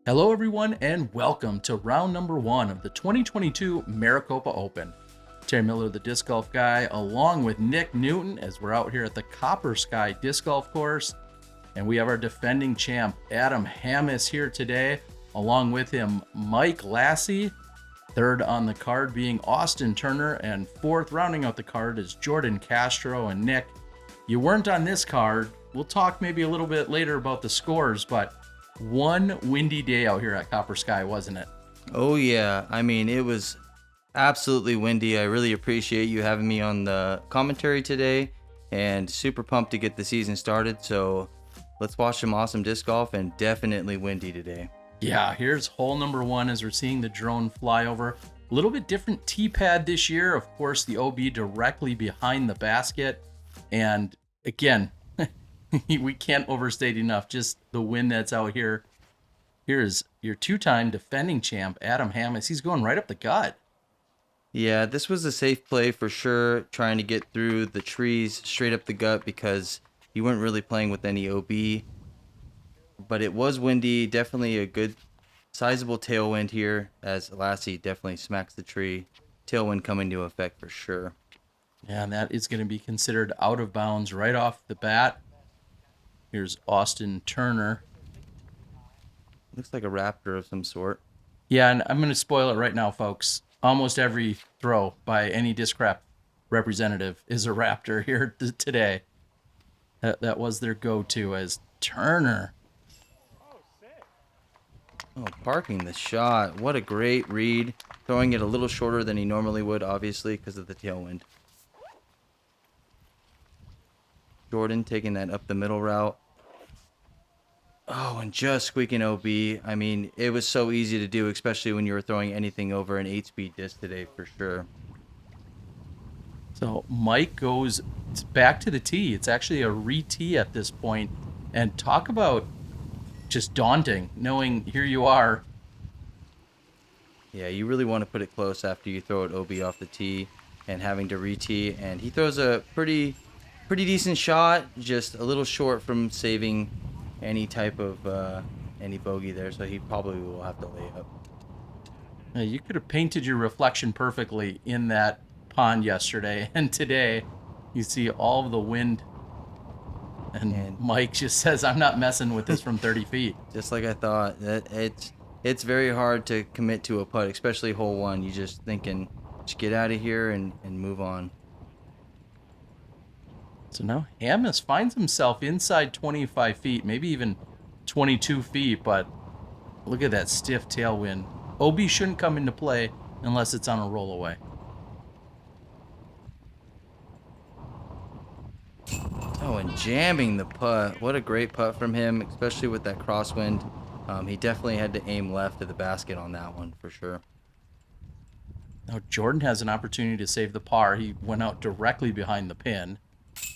Hello, everyone, and welcome to round number one of the 2022 Maricopa Open. Terry Miller, the disc golf guy, along with Nick Newton, as we're out here at the Copper Sky Disc Golf Course. And we have our defending champ, Adam Hammes, here today, along with him, Mike Lassuy. Third on the card being Austin Turner, and fourth rounding out the card is Jordan Castro. And Nick, you weren't on this card. We'll talk maybe a little bit later about the scores, but one windy day out here at Copper Sky, wasn't it? Oh yeah, I mean it was absolutely windy. I really appreciate you having me on the commentary today, and super pumped to get the season started. So let's watch some awesome disc golf, and definitely windy today. Yeah, here's hole number one as we're seeing the drone fly over. A little bit different tee pad this year. Of course, the OB directly behind the basket. And again, we can't overstate enough just the wind that's out here. Here's your two-time defending champ, Adam Hammes. He's going right up the gut. Yeah, this was a safe play for sure, trying to get through the trees straight up the gut because you weren't really playing with any OB. But it was windy, definitely a good sizable tailwind here as Lassie definitely smacks the tree. Tailwind coming into effect for sure. Yeah, and that is going to be considered out of bounds right off the bat. Here's Austin Turner. Looks like a raptor of some sort. Yeah, and I'm going to spoil it right now, folks. Almost every throw by any Discrap representative is a raptor here today. That was their go-to as Turner. Oh, parking the shot. What a great read. Throwing it a little shorter than he normally would, obviously, because of the tailwind. Jordan taking that up the middle route. Oh, and just squeaking OB. I mean, it was so easy to do, especially when you were throwing anything over an 8-speed disc today, for sure. So Mike goes back to the tee. It's actually a re-tee at this point. And talk about just daunting, knowing here you are. Yeah, you really want to put it close after you throw it OB off the tee and having to re-tee. And he throws a pretty decent shot, just a little short from saving any type of any bogey there, so he probably will have to lay up. You could have painted your reflection perfectly in that pond yesterday, and today you see all of the wind. And Mike just says, "I'm not messing with this from 30 feet." Just like I thought, that it's very hard to commit to a putt, especially hole one. You just thinking, just get out of here and move on. So now Hammes finds himself inside 25 feet, maybe even 22 feet, but look at that stiff tailwind. OB shouldn't come into play unless it's on a roll away. Oh, and jamming the putt. What a great putt from him, especially with that crosswind. He definitely had to aim left of the basket on that one for sure. Now Jordan has an opportunity to save the par. He went out directly behind the pin.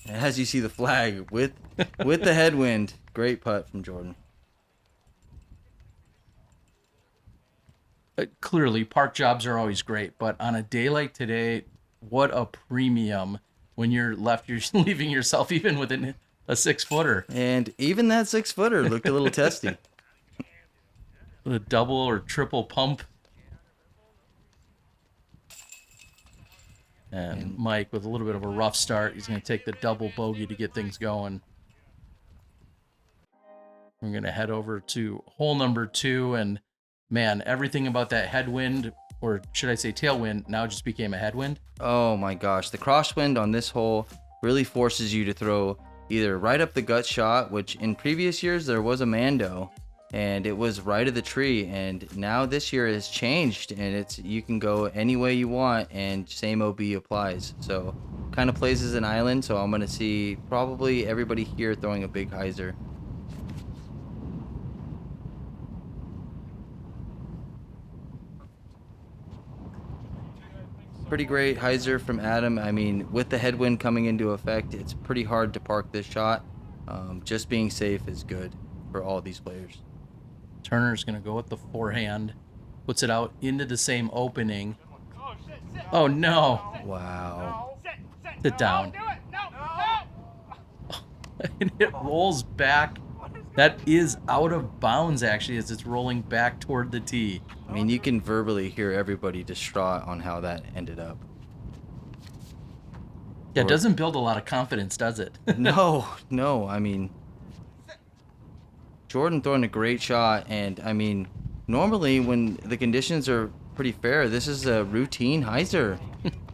As you see the flag with the headwind, great putt from Jordan. Clearly, park jobs are always great, but on a day like today, what a premium when you're leaving yourself even with a 6-footer. And even that 6-footer looked a little testy. The double or triple pump. And Mike with a little bit of a rough start. He's going to take the double bogey to get things going. We're going to head over to hole number 2. And man, everything about that headwind, or should I say tailwind, now just became a headwind. Oh my gosh. The crosswind on this hole really forces you to throw either right up the gut shot, which in previous years there was a Mando, and it was right of the tree, and now this year has changed, and you can go any way you want and same OB applies. So kind of plays as an island, so I'm going to see probably everybody here throwing a big hyzer. Pretty great hyzer from Adam. I mean, with the headwind coming into effect, it's pretty hard to park this shot. Just being safe is good for all these players. Turner's going to go with the forehand. Puts it out into the same opening. Oh, no. Wow. Sit down. And it rolls back That is out of bounds, actually, as it's rolling back toward the tee. I mean, you can verbally hear everybody distraught on how that ended up. Yeah, it doesn't build a lot of confidence, does it? No, no. I mean, Jordan throwing a great shot, and I mean, normally when the conditions are pretty fair, this is a routine hyzer,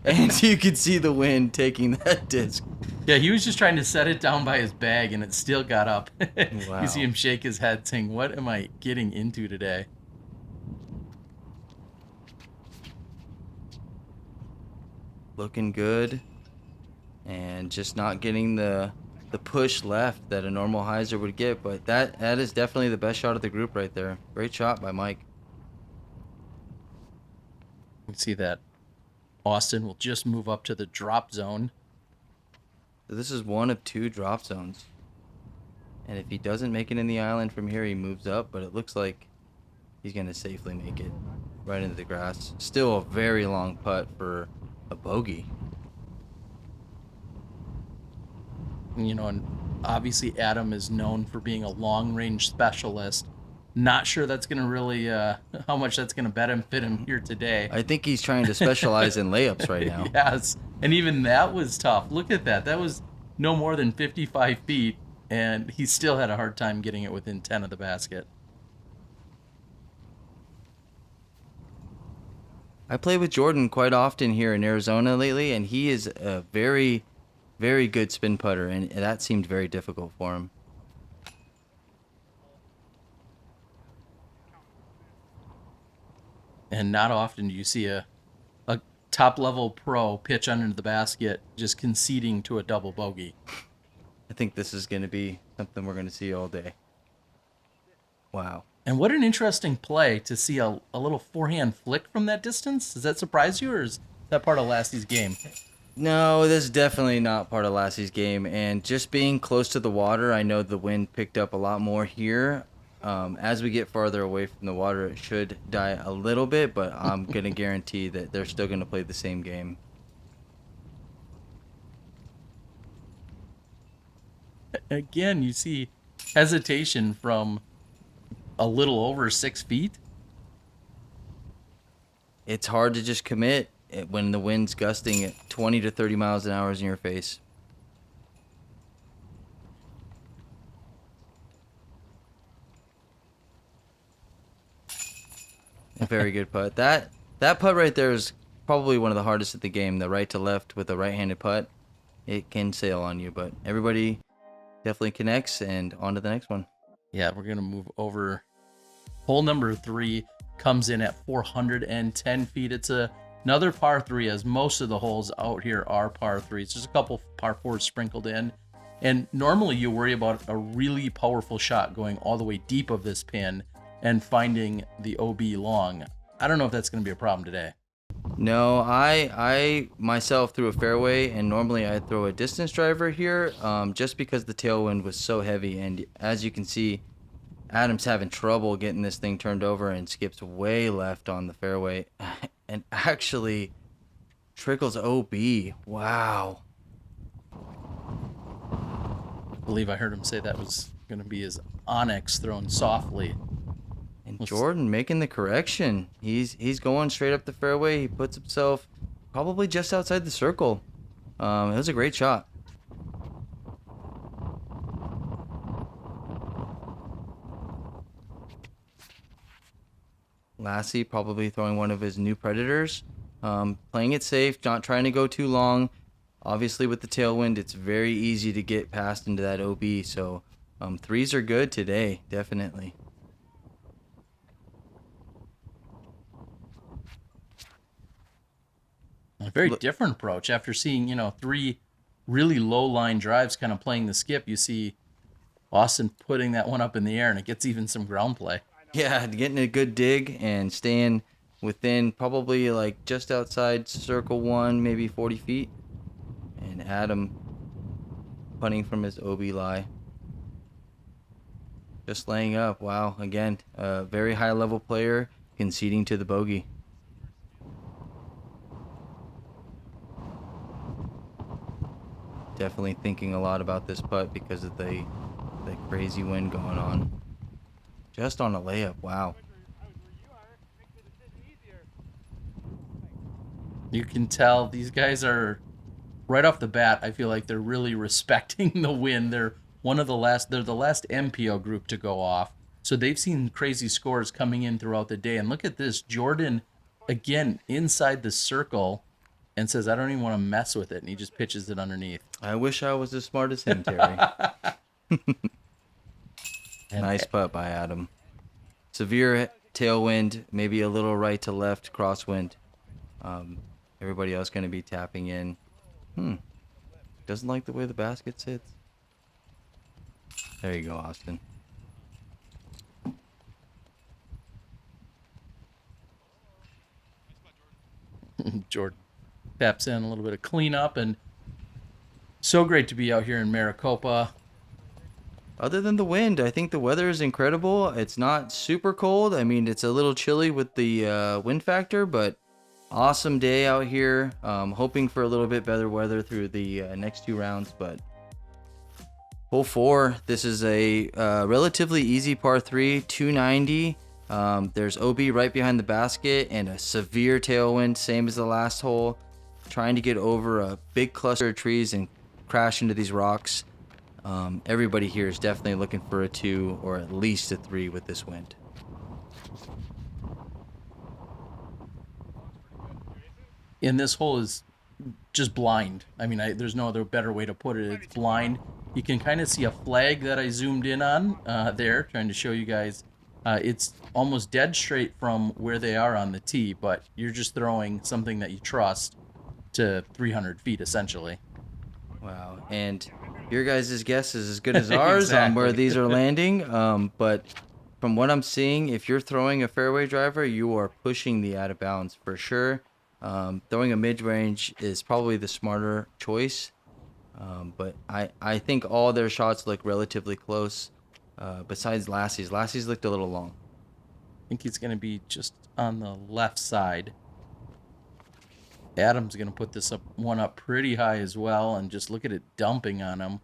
and you could see the wind taking that disc. Yeah, he was just trying to set it down by his bag, and it still got up. Wow. You see him shake his head, saying, "What am I getting into today?" Looking good, and just not getting the push left that a normal hyzer would get, but that is definitely the best shot of the group right there. Great shot by Mike. You can see that Austin will just move up to the drop zone. So this is one of 2 drop zones, and if he doesn't make it in the island from here, he moves up, but it looks like he's going to safely make it right into the grass. Still a very long putt for a bogey. You know, and obviously Adam is known for being a long-range specialist. Not sure that's going to really, how much that's going to benefit him here today. I think he's trying to specialize in layups right now. Yes, and even that was tough. Look at that. That was no more than 55 feet, and he still had a hard time getting it within 10 of the basket. I play with Jordan quite often here in Arizona lately, and he is a very, very good spin putter, and that seemed very difficult for him. And not often do you see a top-level pro pitch under the basket just conceding to a double bogey. I think this is going to be something we're going to see all day. Wow. And what an interesting play to see a little forehand flick from that distance. Does that surprise you, or is that part of Lassie's game? No, this is definitely not part of Lassie's game. And just being close to the water, I know the wind picked up a lot more here. As we get farther away from the water, it should die a little bit, but I'm going to guarantee that they're still going to play the same game. Again, you see hesitation from a little over 6 feet. It's hard to just commit when the wind's gusting at 20 to 30 miles an hour in your face. A very good putt. That putt right there is probably one of the hardest at the game. The right to left with a right-handed putt, it can sail on you, but everybody definitely connects, and on to the next one. Yeah, we're gonna move over. Hole number 3 comes in at 410 feet. It's another par 3, as most of the holes out here are par 3s. There's a couple par 4s sprinkled in. And normally you worry about a really powerful shot going all the way deep of this pin and finding the OB long. I don't know if that's going to be a problem today. No, I myself threw a fairway, and normally I throw a distance driver here, just because the tailwind was so heavy. And as you can see, Adam's having trouble getting this thing turned over and skips way left on the fairway and actually trickles OB. Wow. I believe I heard him say that was going to be his onyx thrown softly. And Jordan making the correction. He's going straight up the fairway. He puts himself probably just outside the circle. It was a great shot. Lassuy probably throwing one of his new predators. Playing it safe, not trying to go too long. Obviously with the tailwind, it's very easy to get past into that OB. So 3s are good today, definitely. A very different approach. After seeing, 3 really low line drives kind of playing the skip, you see Austin putting that one up in the air, and it gets even some ground play. Yeah, getting a good dig and staying within probably like just outside circle 1, maybe 40 feet. And Adam putting from his OB lie. Just laying up. Wow, again, a very high level player conceding to the bogey. Definitely thinking a lot about this putt because of the The crazy wind going on. Just on a layup. Wow. You can tell these guys are right off the bat. I feel like they're really respecting the wind. They're the last MPO group to go off. So they've seen crazy scores coming in throughout the day. And look at this, Jordan again inside the circle and says, I don't even want to mess with it. And he just pitches it underneath. I wish I was as smart as him, Terry. Nice putt by Adam. Severe tailwind, maybe a little right to left crosswind. Everybody else going to be tapping in. Doesn't like the way the basket sits. There you go, Austin. Jordan taps in a little bit of cleanup, and so great to be out here in Maricopa. Other than the wind, I think the weather is incredible. It's not super cold. I mean, it's a little chilly with the wind factor, but awesome day out here. Hoping for a little bit better weather through the next 2 rounds, but hole 4, this is a relatively easy par 3, 290. There's OB right behind the basket and a severe tailwind, same as the last hole. Trying to get over a big cluster of trees and crash into these rocks. Everybody here is definitely looking for a 2 or at least a 3 with this wind. And this hole is just blind. I mean, there's no other better way to put it. It's blind. You can kind of see a flag that I zoomed in on there, trying to show you guys. It's almost dead straight from where they are on the tee, but you're just throwing something that you trust to 300 feet, essentially. Wow. And your guys' guess is as good as ours on where these are landing. But from what I'm seeing, if you're throwing a fairway driver, you are pushing the out of bounds for sure. Throwing a mid-range is probably the smarter choice. But I think all their shots look relatively close. Besides Lassie's. Lassie's looked a little long. I think he's going to be just on the left side. Adam's going to put this one up pretty high as well, and just look at it dumping on him.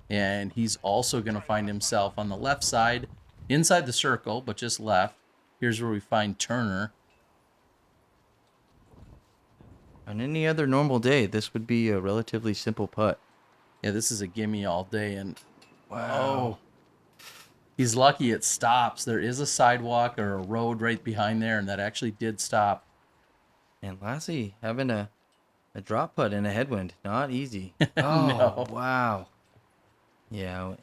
And he's also going to find himself on the left side, inside the circle, but just left. Here's where we find Turner. On any other normal day, this would be a relatively simple putt. Yeah, this is a gimme all day, and wow. He's lucky it stops. There is a sidewalk or a road right behind there, and that actually did stop. And Lassie having a drop putt in a headwind. Not easy. No. Wow. Yeah.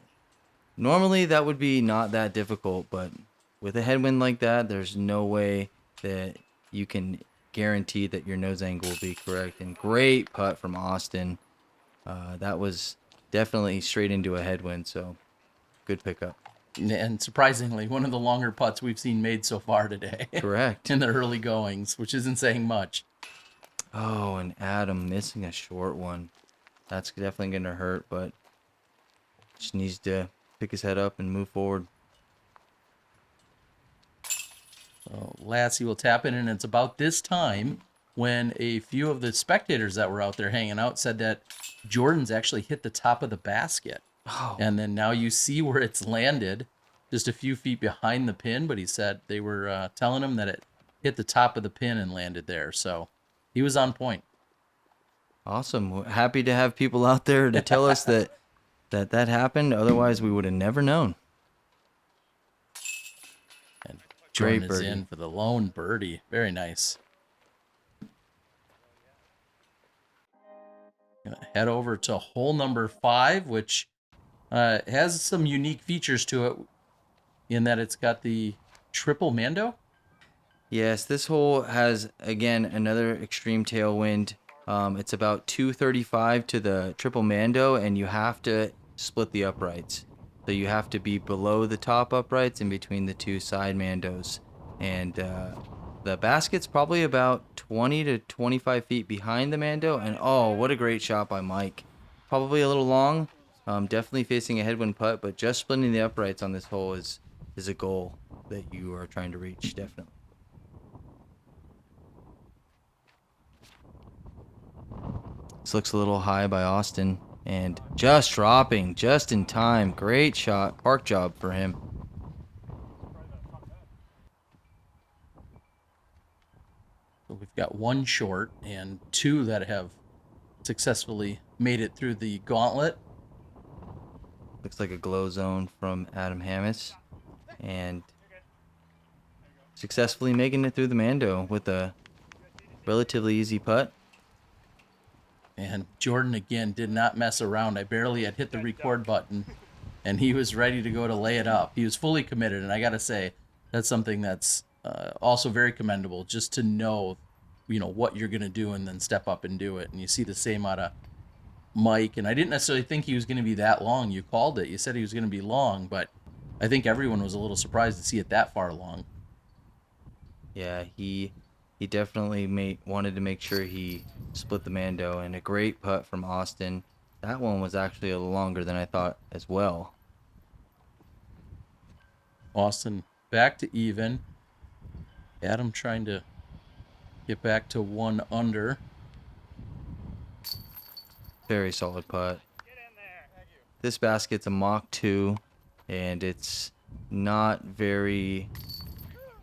Normally that would be not that difficult, but with a headwind like that, there's no way that you can guarantee that your nose angle will be correct. And great putt from Austin. That was definitely straight into a headwind, so good pickup. And surprisingly, one of the longer putts we've seen made so far today. Correct. In the early goings, which isn't saying much. Oh, and Adam missing a short one. That's definitely going to hurt, but just needs to pick his head up and move forward. So Lassie will tap in, and it's about this time when a few of the spectators that were out there hanging out said that Jordan's actually hit the top of the basket. Oh. And then now you see where it's landed, just a few feet behind the pin, but he said they were telling him that it hit the top of the pin and landed there. So he was on point. Awesome. We're happy to have people out there to tell us that happened. Otherwise, we would have never known. And Jordan is in for the lone birdie. Very nice. Gonna head over to hole number 5, which has some unique features to it in that it's got the triple mando. Yes, this hole has, again, another extreme tailwind. It's about 235 to the triple mando, and you have to split the uprights. So you have to be below the top uprights and between the 2 side mandos. And the basket's probably about 20 to 25 feet behind the mando. And oh, what a great shot by Mike. Probably a little long. Definitely facing a headwind putt, but just splitting the uprights on this hole is a goal that you are trying to reach, definitely. This looks a little high by Austin. And just dropping just in time. Great shot. Park job for him. So we've got one short and two that have successfully made it through the gauntlet. Looks like a glow zone from Adam Hammis. And successfully making it through the Mando with a relatively easy putt. And Jordan again did not mess around. I barely had hit the record button and he was ready to go to lay it up. He was fully committed. And I got to say, that's something that's also very commendable, just to know, what you're going to do and then step up and do it. And you see the same out of Mike. And I didn't necessarily think he was going to be that long. You called it. You said he was going to be long, but I think everyone was a little surprised to see it that far long. Yeah, he definitely wanted to make sure he split the Mando, and a great putt from Austin. That one was actually a little longer than I thought as well. Austin back to even. Adam trying to get back to 1 under. Very solid putt. This basket's a Mach 2, and it's not very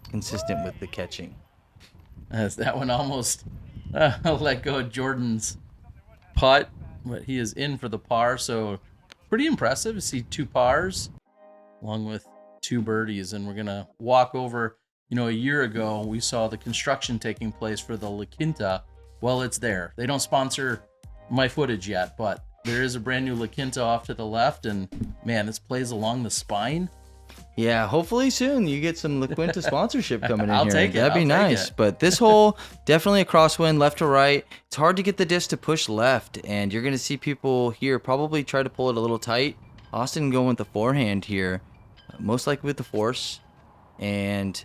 consistent with the catching. As that one almost let go of Jordan's putt, but he is in for the par, so pretty impressive to see 2 pars along with 2 birdies. And we're going to walk over, a year ago we saw the construction taking place for the La Quinta. Well, it's there. They don't sponsor my footage yet, but there is a brand new La Quinta off to the left, and man, this plays along the spine. Yeah, hopefully soon you get some La Quinta sponsorship coming in I'll here. take it. That'd be nice. But this hole, definitely a crosswind, left to right. It's hard to get the disc to push left, and you're going to see people here probably try to pull it a little tight. Austin going with the forehand here, most likely with the force, and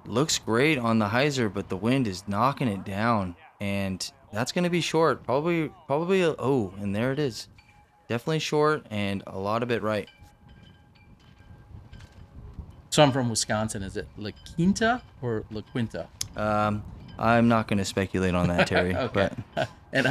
looks great on the hyzer, but the wind is knocking it down, and that's going to be short. Probably, and there it is. Definitely short, and a lot of it right. So I'm from Wisconsin. Is it La Quinta or La Quinta? I'm not going to speculate on that, Terry. Okay. But And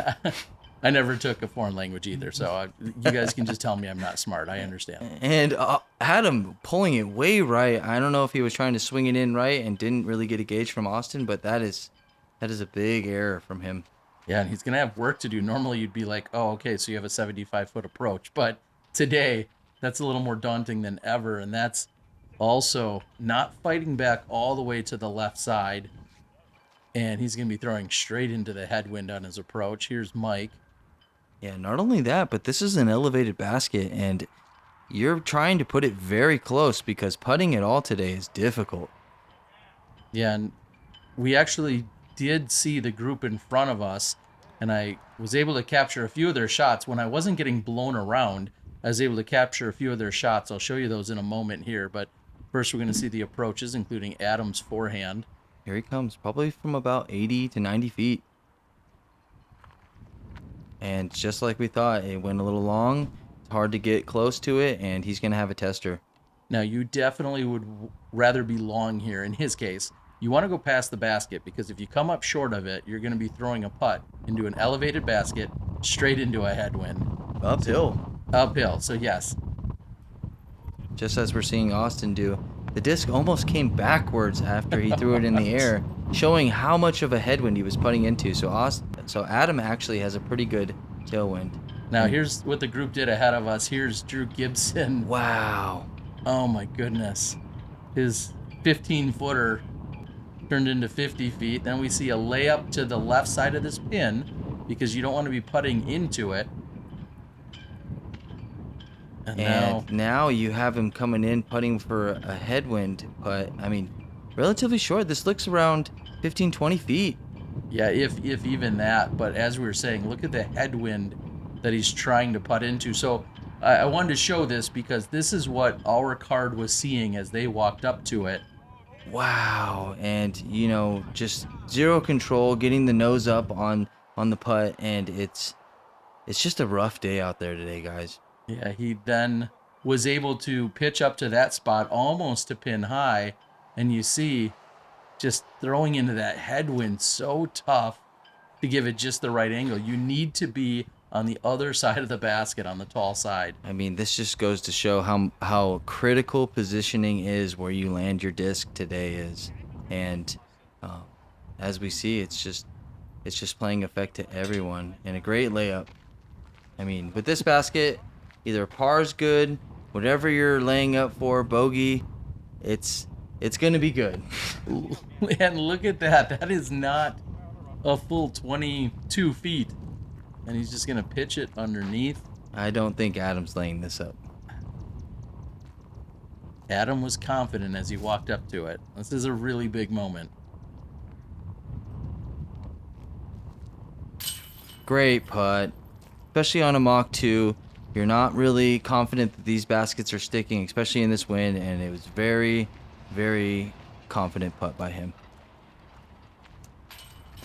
I never took a foreign language either, so you guys can just tell me I'm not smart. I understand. And Adam pulling it way right. I don't know if he was trying to swing it in right and didn't really get a gauge from Austin, but that is a big error from him. Yeah, and he's going to have work to do. Normally you'd be like, oh, okay, so you have a 75-foot approach. But today, that's a little more daunting than ever, and that's also not fighting back all the way to the left side. And he's going to be throwing straight into the headwind on his approach. Here's Mike. Yeah, not only that, but this is an elevated basket, and you're trying to put it very close because putting it all today is difficult. Yeah, and we actually did see the group in front of us, and I was able to capture a few of their shots. When I wasn't getting blown around, I was able to capture a few of their shots. I'll show you those in a moment here, but first we're going to see the approaches, including Adam's forehand. Here he comes, probably from about 80 to 90 feet. And just like we thought, it went a little long. It's hard to get close to it, and he's going to have a tester. Now, you definitely would rather be long here. In his case, you want to go past the basket, because if you come up short of it, you're going to be throwing a putt into an elevated basket straight into a headwind. Uphill, so yes. Just as we're seeing Austin do. The disc almost came backwards after he threw it in the air, showing how much of a headwind he was putting into. So Adam actually has a pretty good tailwind. Now here's what the group did ahead of us. Here's Drew Gibson. Wow. Oh my goodness. His 15-footer turned into 50 feet. Then we see a layup to the left side of this pin because you don't want to be putting into it. And now you have him coming in putting for a headwind putt. I mean, relatively short. This looks around 15, 20 feet. Yeah, if even that. But as we were saying, look at the headwind that he's trying to putt into. So I wanted to show this because this is what our card was seeing as they walked up to it. Wow. And, just zero control, getting the nose up on the putt. And it's just a rough day out there today, guys. Yeah, he then was able to pitch up to that spot almost to pin high. And you see just throwing into that headwind so tough to give it just the right angle. You need to be on the other side of the basket on the tall side. I mean, this just goes to show how critical positioning is where you land your disc today is, and uh, as we see, it's just playing effect to everyone, and a great layup. I mean, with this basket, either par's good, whatever you're laying up for, bogey, it's gonna be good. And look at that. That is not a full 22 feet. And he's just going to pitch it underneath. I don't think Adam's laying this up. Adam was confident as he walked up to it. This is a really big moment. Great putt, especially on a Mach 2. You're not really confident that these baskets are sticking, especially in this wind, and it was very, very confident putt by him.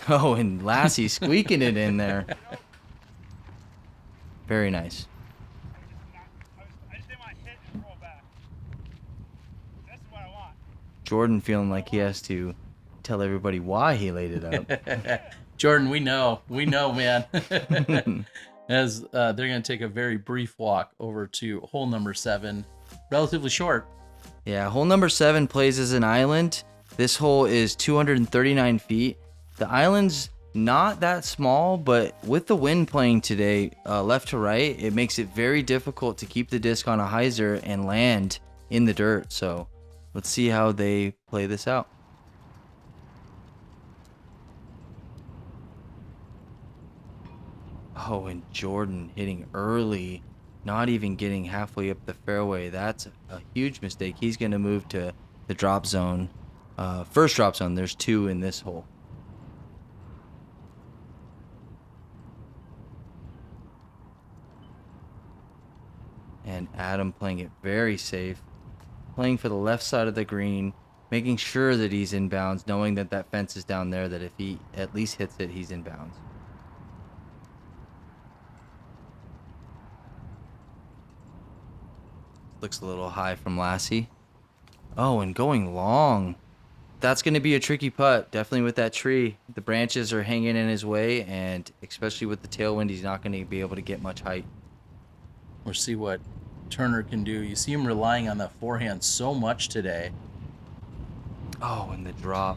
Oh, and Lassuy squeaking it in there. Very nice. Jordan feeling like he has to tell everybody why he laid it up. Jordan, we know, man. As they're going to take a very brief walk over to hole number 7, relatively short. Yeah, hole number 7 plays as an island. This hole is 239 feet. The island's not that small, but with the wind playing today, left to right, it makes it very difficult to keep the disc on a hyzer and land in the dirt. So let's see how they play this out. Oh, and Jordan hitting early, not even getting halfway up the fairway. That's a huge mistake. He's going to move to the drop zone. First drop zone. There's 2 in this hole. And Adam playing it very safe, playing for the left side of the green, making sure that he's in bounds, knowing that that fence is down there, that if he at least hits it, he's in bounds. Looks a little high from Lassuy. Oh, and going long. That's going to be a tricky putt, definitely with that tree. The branches are hanging in his way, and especially with the tailwind, he's not going to be able to get much height. Or see what Turner can do. You see him relying on that forehand so much today. Oh, and the drop.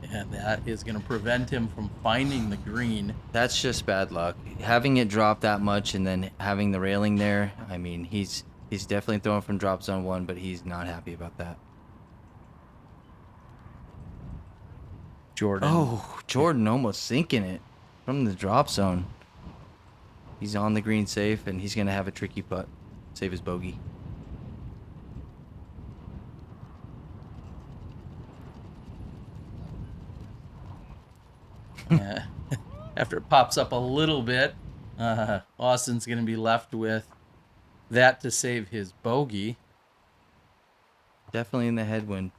And that is going to prevent him from finding the green. That's just bad luck. Having it drop that much and then having the railing there, I mean, he's definitely throwing from drop zone 1, but he's not happy about that. Jordan. Oh, Jordan almost sinking it from the drop zone. He's on the green safe, and he's going to have a tricky putt. Save his bogey. After it pops up a little bit, Austin's going to be left with that to save his bogey. Definitely in the headwind.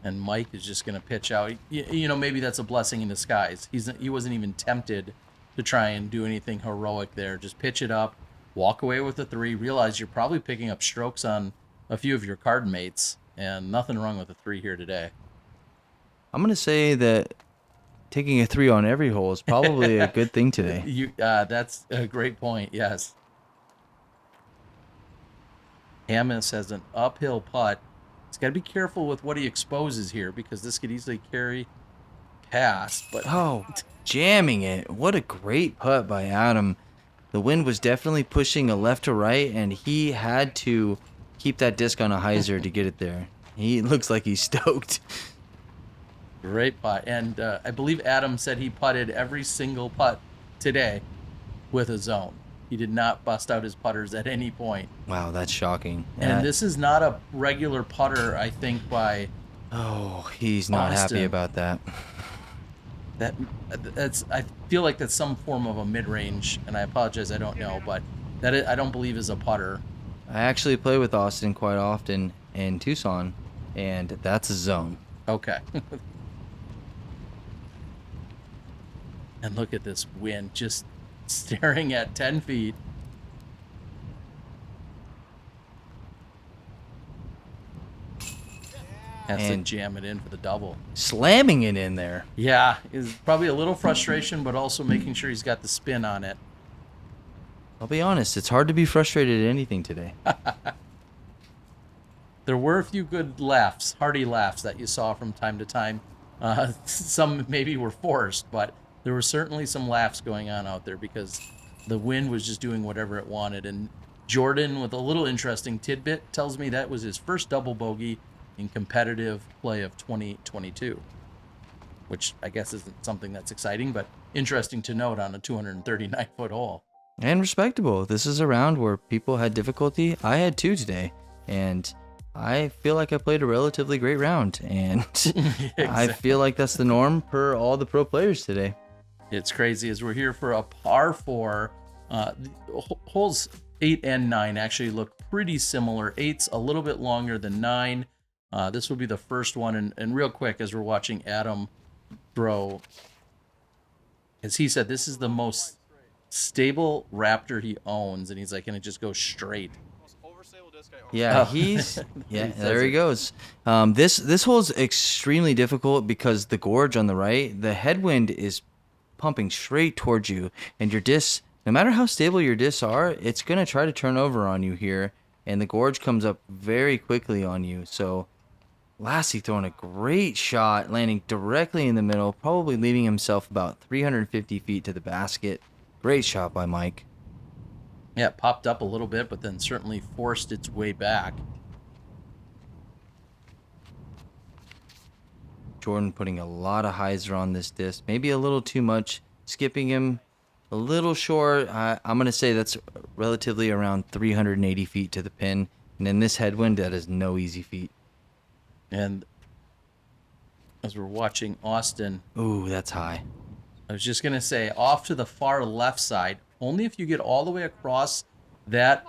And Mike is just going to pitch out. You know, maybe that's a blessing in disguise. He wasn't even tempted to try and do anything heroic there. Just pitch it up, walk away with a 3, realize you're probably picking up strokes on a few of your card mates, and nothing wrong with a 3 here today. I'm going to say that taking a 3 on every hole is probably a good thing today. That's a great point, yes. Hamas has an uphill putt. He's got to be careful with what he exposes here because this could easily carry past. But jamming it. What a great putt by Adam. The wind was definitely pushing a left to right, and he had to keep that disc on a hyzer to get it there. He looks like he's stoked. Great putt. And I believe Adam said he putted every single putt today with a zone. He did not bust out his putters at any point. That's shocking. And this is not a regular putter, I think, by he's not Austin. happy about that. I feel like that's some form of a mid-range, and I apologize, I don't know, but I don't believe is a putter. I actually play with Austin quite often in Tucson, and that's a zone. Okay. And look at this wind just staring at 10 feet. Has to jam it in for the double. Slamming it in there. Yeah, is probably a little frustration, but also making sure he's got the spin on it. I'll be honest, it's hard to be frustrated at anything today. There were a few good laughs, hearty laughs that you saw from time to time. Some maybe were forced, but there were certainly some laughs going on out there because the wind was just doing whatever it wanted. And Jordan, with a little interesting tidbit, tells me that was his first double bogey in competitive play of 2022, which I guess isn't something that's exciting, but interesting to note on a 239-foot hole. And respectable. This is a round where people had difficulty. I had two today, and I feel like I played a relatively great round, and Exactly. I feel like that's the norm for all the pro players today. It's crazy as we're here for a par four. Holes 8 and 9 actually look pretty similar. 8's a little bit longer than 9. This will be the first one. And real quick, as we're watching Adam throw, as he said, this is the most stable Raptor he owns. And he's like, can it just go straight? Yeah, Oh. he's yeah. He says There he it. goes. This hole is extremely difficult because the gorge on the right, the headwind is pumping straight towards you, and your discs, no matter how stable your discs are, it's gonna try to turn over on you here, and the gorge comes up very quickly on you. So Lassuy throwing a great shot, landing directly in the middle, probably leaving himself about 350 feet to the basket. Great shot by Mike. Yeah, it popped up a little bit, but then certainly forced its way back. Jordan putting a lot of hyzer on this disc, maybe a little too much, skipping him a little short. I'm going to say that's relatively around 380 feet to the pin. And in this headwind, that is no easy feat. And as we're watching Austin, Ooh, that's high. I was just going to say, off to the far left side, only if you get all the way across that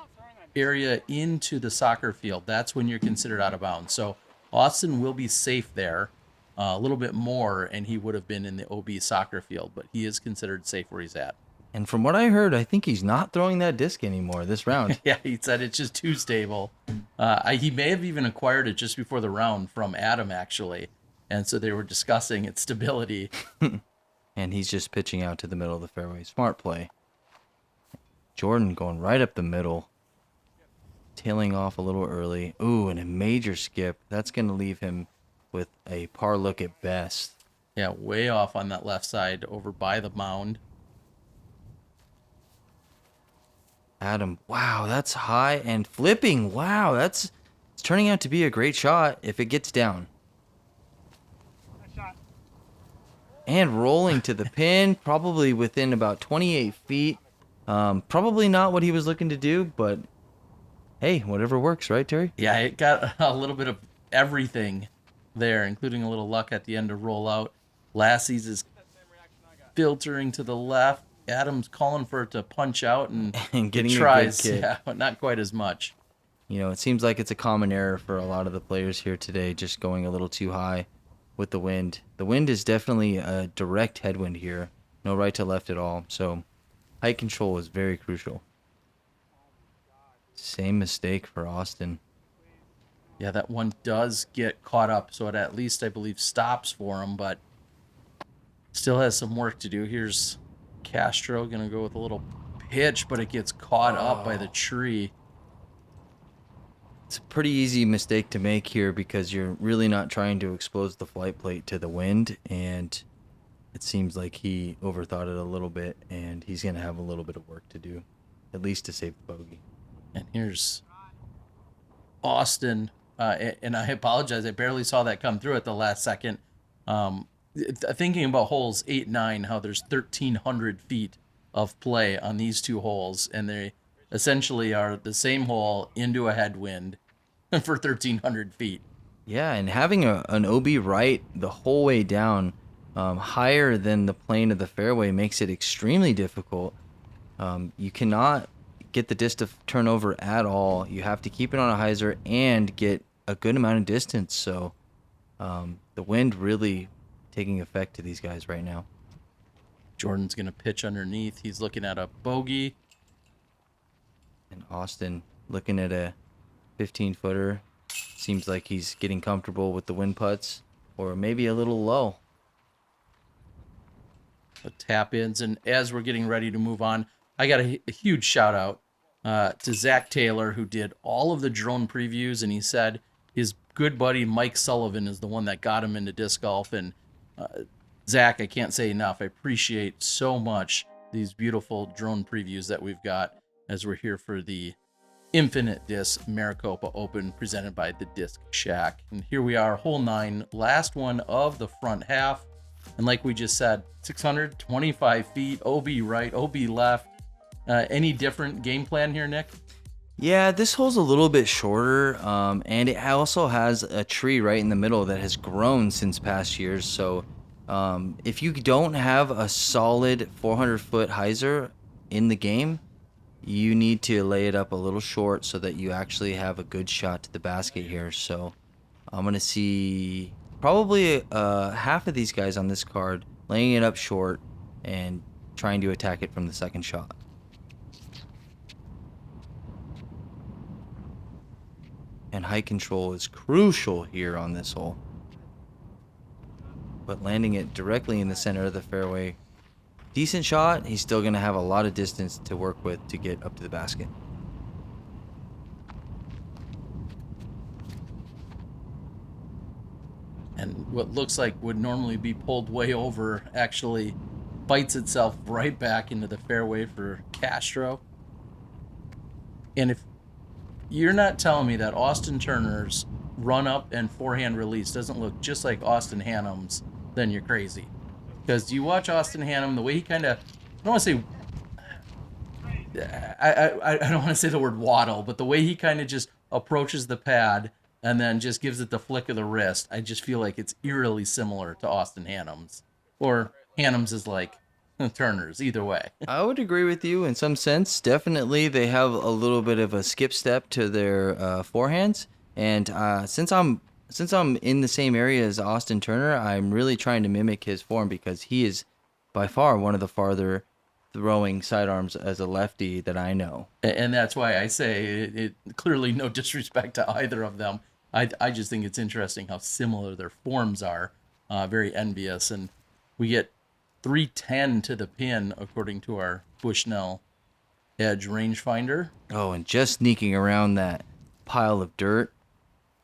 area into the soccer field, that's when you're considered out of bounds. So Austin will be safe there a little bit more, and he would have been in the OB soccer field, but he is considered safe where he's at. And from what I heard, I think he's not throwing that disc anymore this round. Yeah, he said it's just too stable. He may have even acquired it just before the round from Adam, actually. And so they were discussing its stability. And he's just pitching out to the middle of the fairway. Smart play. Jordan going right up the middle. Tailing off a little early. Ooh, and a major skip. That's going to leave him with a par look at best. Yeah, way off on that left side over by the mound. Adam, wow, that's high and flipping. Wow, it's turning out to be a great shot if it gets down. And rolling to the pin, probably within about 28 feet. Probably not what he was looking to do, but hey, whatever works, right, Terry? Yeah, it got a little bit of everything there, including a little luck at the end to roll out. Lassie's is filtering to the left. Adam's calling for it to punch out, and And getting it a good tries, kick. yeah, but not quite as much. You know, it seems like it's a common error for a lot of the players here today, just going a little too high with the wind. The wind is definitely a direct headwind here, no right to left at all. So height control is very crucial. Same mistake for Austin. Yeah, that one does get caught up, so it at least, I believe, stops for him, but still has some work to do. Here's Castro going to go with a little pitch, but it gets caught up by the tree. It's a pretty easy mistake to make here because you're really not trying to expose the flight plate to the wind, and it seems like he overthought it a little bit, and he's going to have a little bit of work to do, at least to save the bogey. And here's Austin, and I apologize, I barely saw that come through at the last second. Thinking about holes 8, 9, how there's 1,300 feet of play on these two holes, and they essentially are the same hole into a headwind for 1,300 feet. Yeah, and having an OB right the whole way down, higher than the plane of the fairway, makes it extremely difficult. You cannot get the disc to turn over at all. You have to keep it on a hyzer and get a good amount of distance. So the wind really taking effect to these guys right now. Jordan's going to pitch underneath. He's looking at a bogey. And Austin looking at a 15-footer. Seems like he's getting comfortable with the wind putts, or maybe a little low. The tap ins, and as we're getting ready to move on, I got a huge shout out to Zach Taylor, who did all of the drone previews, and he said his good buddy Mike Sullivan is the one that got him into disc golf. And Zach, I can't say enough. I appreciate so much these beautiful drone previews that we've got as we're here for the Infinite Disc Maricopa Open presented by the Disc Shack. And here we are, hole 9, last one of the front half. And like we just said, 625 feet, OB right, OB left. Any different game plan here, Nick? Yeah, this hole's a little bit shorter, and it also has a tree right in the middle that has grown since past years. So if you don't have a solid 400-foot hyzer in the game, you need to lay it up a little short so that you actually have a good shot to the basket here. So I'm going to see probably half of these guys on this card laying it up short and trying to attack it from the second shot. And height control is crucial here on this hole. But landing it directly in the center of the fairway, decent shot. He's still going to have a lot of distance to work with to get up to the basket. And what looks like would normally be pulled way over actually bites itself right back into the fairway for Castro. And if you're not telling me that Austin Turner's run up and forehand release doesn't look just like Austin Hannum's, then you're crazy. Because you watch Austin Hannum, the way he kind of, I don't want to say, I don't want to say the word waddle, but the way he kind of just approaches the pad and then just gives it the flick of the wrist, I just feel like it's eerily similar to Austin Hannum's. Or Hannum's is like Turner's, either way. I would agree with you in some sense. Definitely, they have a little bit of a skip step to their forehands. And since I'm in the same area as Austin Turner, I'm really trying to mimic his form because he is by far one of the farther throwing sidearms as a lefty that I know. And that's why I say it clearly no disrespect to either of them. I just think it's interesting how similar their forms are. Very envious. And we get 310 to the pin according to our Bushnell Edge rangefinder. Oh, and just sneaking around that pile of dirt.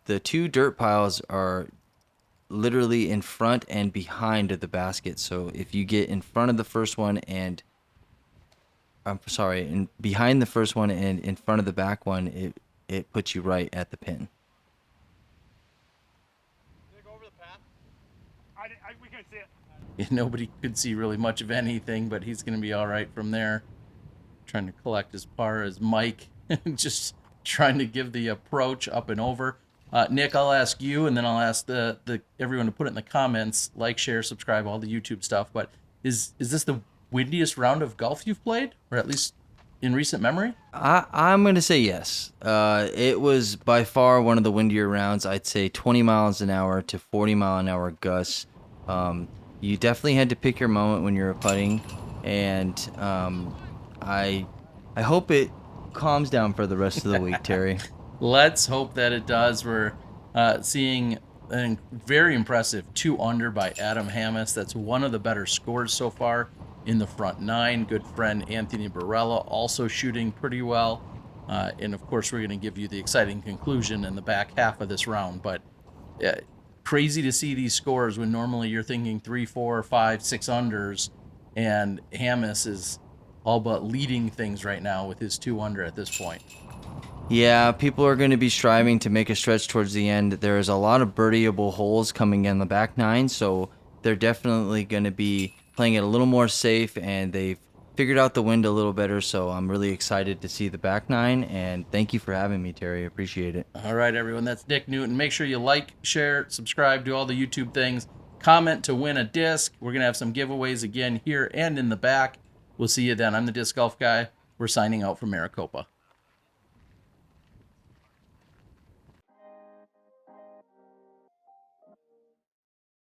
The two dirt piles are literally in front and behind of the basket. So if you get in front of the first one and behind the first one and in front of the back one, it puts you right at the pin. Did it go over the path? We can't see it. Nobody could see really much of anything, but he's going to be all right from there. Trying to collect as far as Mike, just trying to give the approach up and over. Nick, I'll ask you, and then I'll ask the everyone to put it in the comments, like, share, subscribe, all the YouTube stuff. But is this the windiest round of golf you've played, or at least in recent memory? I'm going to say yes. It was by far one of the windier rounds. I'd say 20 miles an hour to 40 mile an hour gusts. You definitely had to pick your moment when you were putting, and I hope it calms down for the rest of the week, Terry. Let's hope that it does. We're seeing a very impressive 2 under by Adam Hammis. That's one of the better scores so far in the front 9. Good friend Anthony Barella also shooting pretty well. And of course, we're going to give you the exciting conclusion in the back half of this round. But crazy to see these scores when normally you're thinking 3, 4, 5, 6 unders. And Hammis is all but leading things right now with his 2 under at this point. Yeah, people are going to be striving to make a stretch towards the end. There's a lot of birdieable holes coming in the back 9, so they're definitely going to be playing it a little more safe, and they've figured out the wind a little better, so I'm really excited to see the back 9, and thank you for having me, Terry. I appreciate it. All right, everyone, that's Nick Newton. Make sure you like, share, subscribe, do all the YouTube things. Comment to win a disc. We're going to have some giveaways again here and in the back. We'll see you then. I'm the Disc Golf Guy. We're signing out from Maricopa.